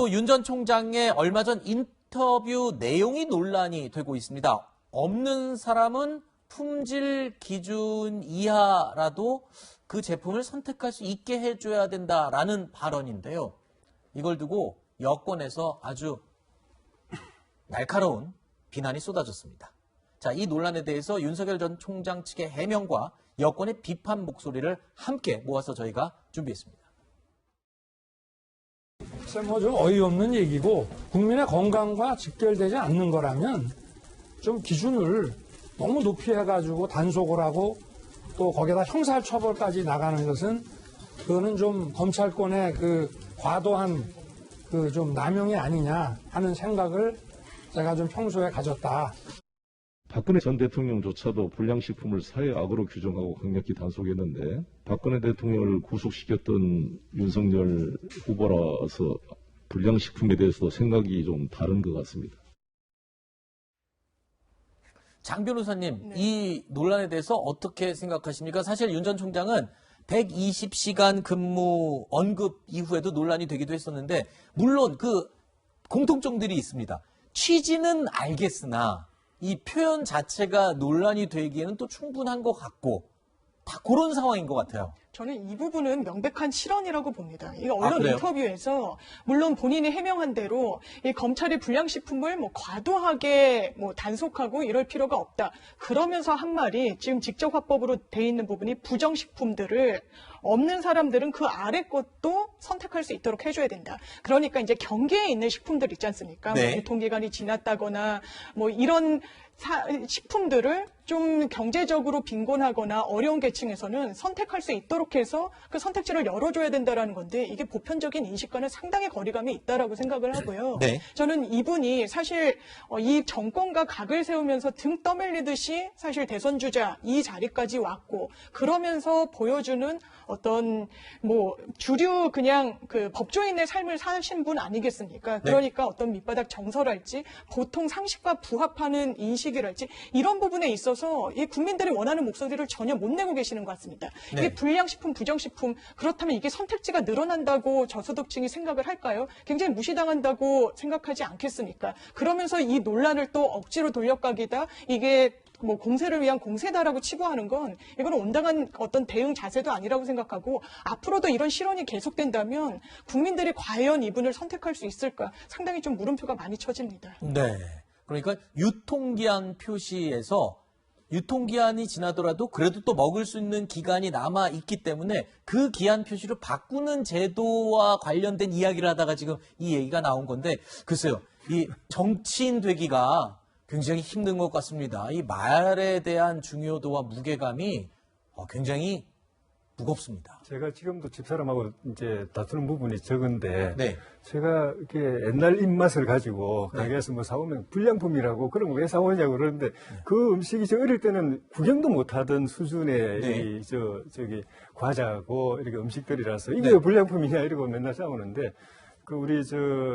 또 윤 전 총장의 얼마 전 인터뷰 내용이 논란이 되고 있습니다. 없는 사람은 품질 기준 이하라도 그 제품을 선택할 수 있게 해줘야 된다라는 발언인데요. 이걸 두고 여권에서 아주 날카로운 비난이 쏟아졌습니다. 자, 이 논란에 대해서 윤석열 전 총장 측의 해명과 여권의 비판 목소리를 함께 모아서 저희가 준비했습니다. 좀 어이없는 얘기고 국민의 건강과 직결되지 않는 거라면 좀 기준을 너무 높이 해가지고 단속을 하고 또 거기에다 형사처벌까지 나가는 것은 그거는 좀 검찰권의 그 과도한 그 좀 남용이 아니냐 하는 생각을 제가 좀 평소에 가졌다. 박근혜 전 대통령조차도 불량식품을 사회악으로 규정하고 강력히 단속했는데 박근혜 대통령을 구속시켰던 윤석열 후보라서 불량식품에 대해서 생각이 좀 다른 것 같습니다. 장 변호사님, 네. 이 논란에 대해서 어떻게 생각하십니까? 사실 윤 전 총장은 120시간 근무 언급 이후에도 논란이 되기도 했었는데 물론 그 공통점들이 있습니다. 취지는 알겠으나 이 표현 자체가 논란이 되기에는 또 충분한 것 같고 다 그런 상황인 것 같아요. 저는 이 부분은 명백한 실언이라고 봅니다. 이 언론 그래요? 인터뷰에서 물론 본인이 해명한 대로 이 검찰이 불량식품을 과도하게 단속하고 이럴 필요가 없다. 그러면서 한 말이 지금 직접 화법으로 돼 있는 부분이 부정식품들을 없는 사람들은 그 아래 것도 선택할 수 있도록 해줘야 된다. 그러니까 이제 경계에 있는 식품들 있지 않습니까? 네. 유통기간이 지났다거나 이런 식품들을 좀 경제적으로 빈곤하거나 어려운 계층에서는 선택할 수 있도록 해서 그 선택지를 열어줘야 된다라는 건데 이게 보편적인 인식과는 상당히 거리감이 있다라고 생각을 하고요. 네. 저는 이분이 사실 이 정권과 각을 세우면서 등 떠밀리듯이 사실 대선 주자 이 자리까지 왔고 그러면서 보여주는 어떤 주류 그냥 그 법조인의 삶을 사신 분 아니겠습니까? 그러니까 어떤 밑바닥 정서랄지 보통 상식과 부합하는 인식이랄지 이런 부분에 있어서 이 국민들이 원하는 목소리를 전혀 못 내고 계시는 것 같습니다. 네. 이게 불량식품, 부정식품 그렇다면 이게 선택지가 늘어난다고 저소득층이 생각을 할까요? 굉장히 무시당한다고 생각하지 않겠습니까? 그러면서 이 논란을 또 억지로 돌려가기다 이게 공세를 위한 공세다라고 치부하는 건 이거는 온당한 어떤 대응 자세도 아니라고 생각하고 앞으로도 이런 실언이 계속된다면 국민들이 과연 이분을 선택할 수 있을까 상당히 좀 물음표가 많이 쳐집니다. 네. 그러니까 유통기한 표시에서 유통기한이 지나더라도 그래도 또 먹을 수 있는 기간이 남아 있기 때문에 그 기한 표시를 바꾸는 제도와 관련된 이야기를 하다가 지금 이 얘기가 나온 건데 글쎄요. 이 정치인 되기가 굉장히 힘든 것 같습니다. 이 말에 대한 중요도와 무게감이 굉장히 무겁습니다. 제가 지금도 집사람하고 이제 다투는 부분이 적은데, 네. 제가 이렇게 옛날 입맛을 가지고 가게에서 사오면 불량품이라고 그런 거 왜 사오냐고 그러는데, 그 음식이 저 어릴 때는 구경도 못 하던 수준의 네. 저기 과자고 이렇게 음식들이라서 이게 왜 불량품이냐 이러고 맨날 싸우는데, 우리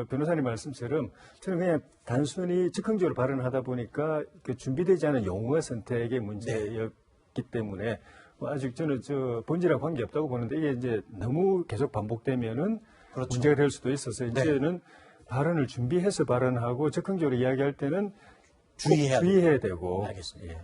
변호사님 말씀처럼 저는 그냥 단순히 즉흥적으로 발언을 하다 보니까 그 준비되지 않은 용어 선택의 문제였기 때문에 아직 저는 본질하고 관계없다고 보는데 이게 이제 너무 계속 반복되면은 그렇죠. 문제가 될 수도 있어서 이제는 발언을 준비해서 발언하고 즉흥적으로 이야기할 때는 주의해야 주의해야 되고 알겠습니다.